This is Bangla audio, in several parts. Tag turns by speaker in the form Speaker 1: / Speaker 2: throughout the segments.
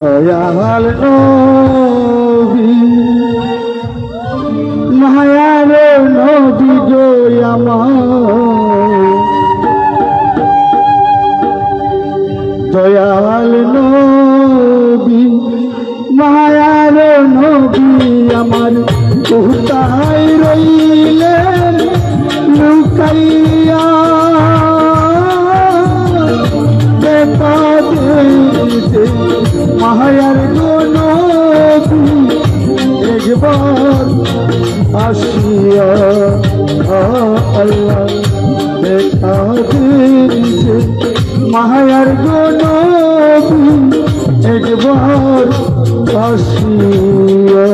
Speaker 1: দয়াল নবী মায়ার নবী গো আমার দয়াল নবী মায়ার নবী আমার কোথায় রইলেন লুকাইয়া দেখা দিতে মায়ার নবী একবার আসিয়া আল্লাহ দেখা দিতে মায়ার নবী একবার আসিয়া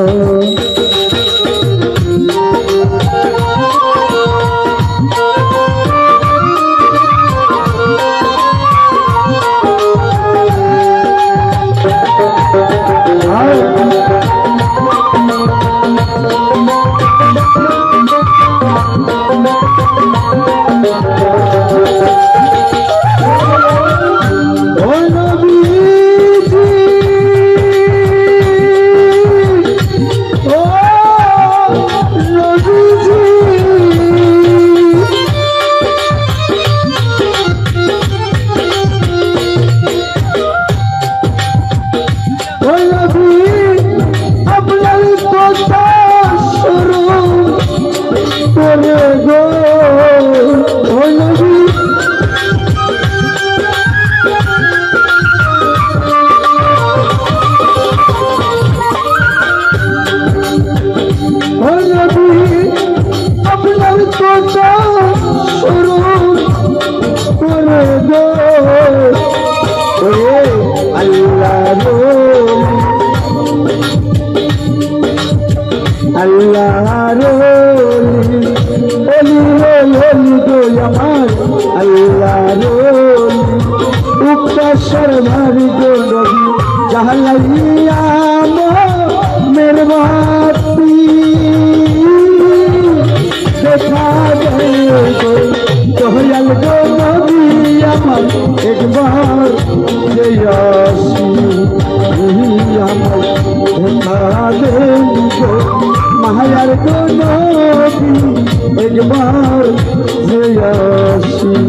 Speaker 1: মায়ার নবী একবার আসি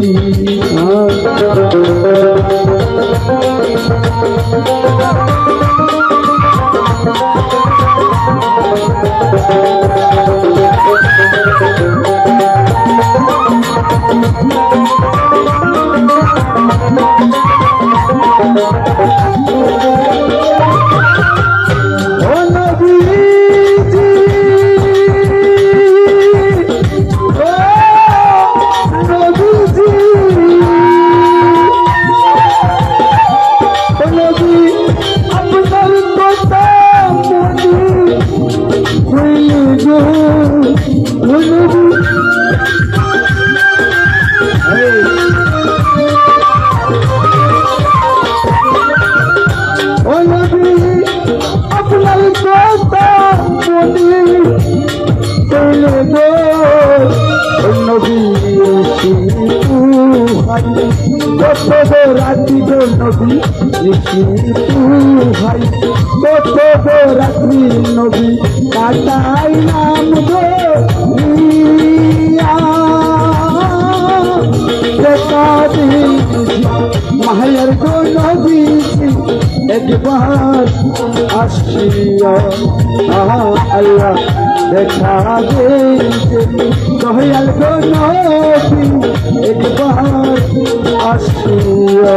Speaker 1: রাত্রি নবী ভাই কত রাত্রি নবী কাটাই নাম মায়ের নবী একবার আসিয়া আল্লাহ দেখা দিতে দয়াল নবী একবার আসিয়া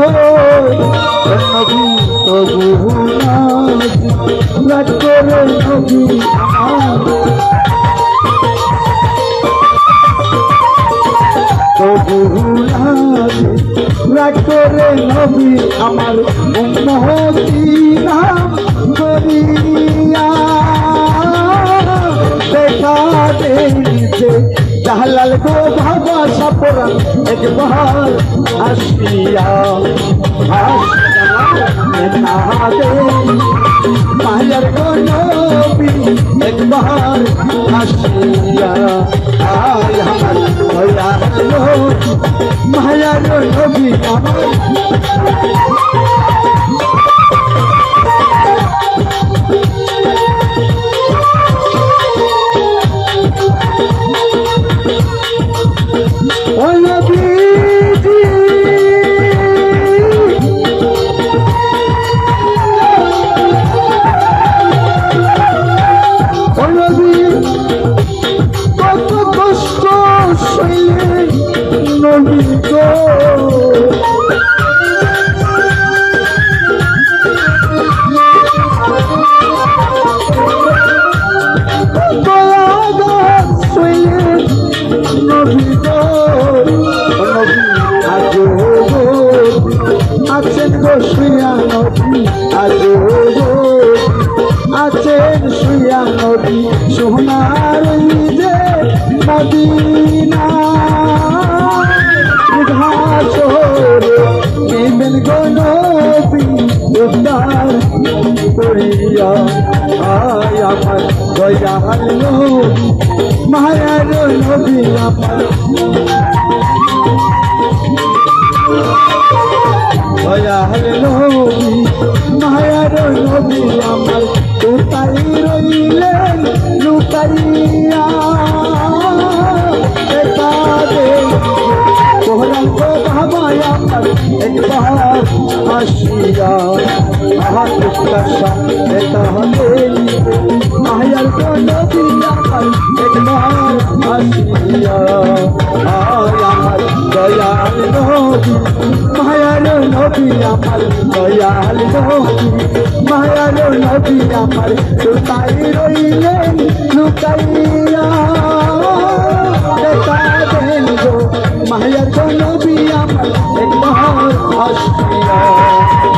Speaker 1: নবী তবু নাজি রাগ করে নবী আমার তবু নাজি রাগ করে নবী আমার উম্মতি নাম করিয়া দেখা দেইছে জালাল গো বাবা সাপরান একবার আসিয়া মায়ার গো নবী একবার আসিয়া আয় আমার দয়াল মায়ার নবী আমার ও নবীজি ও নবী কত কষ্ট সইলে নবী গো আছেন গো শুয়া নবী আজো আছেন শুয়া নবী সোনার যে মদিনা ঘাসরে নেবেন গো নবী উদ্ধার করিয়া আয় আমার দয়াল নবী মায়ার নবী আমার দয়াল নবী মায়ার নবী আমার লুকাই রইলেন লুকাইয়া দেখা দে কোহরাম গো বাবা আমার একবার আসিয়া আহা কৃষ্ণা এটা হলেন মায়ার গো নবী আমার একবার আসিয়া আয় আমার দয়াল নবী মায়ার নবী আমার দয়াল নবী মায়ার নবী আমার লুকাই রইলেন লুকাইয়া দেখা দেন গো মায়ার নবী আমার একবার আসিয়া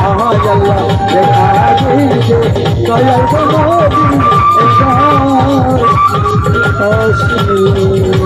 Speaker 1: আজ আল্লাহ দেখা দেন গো দয়াল নবী একবার আসিয়া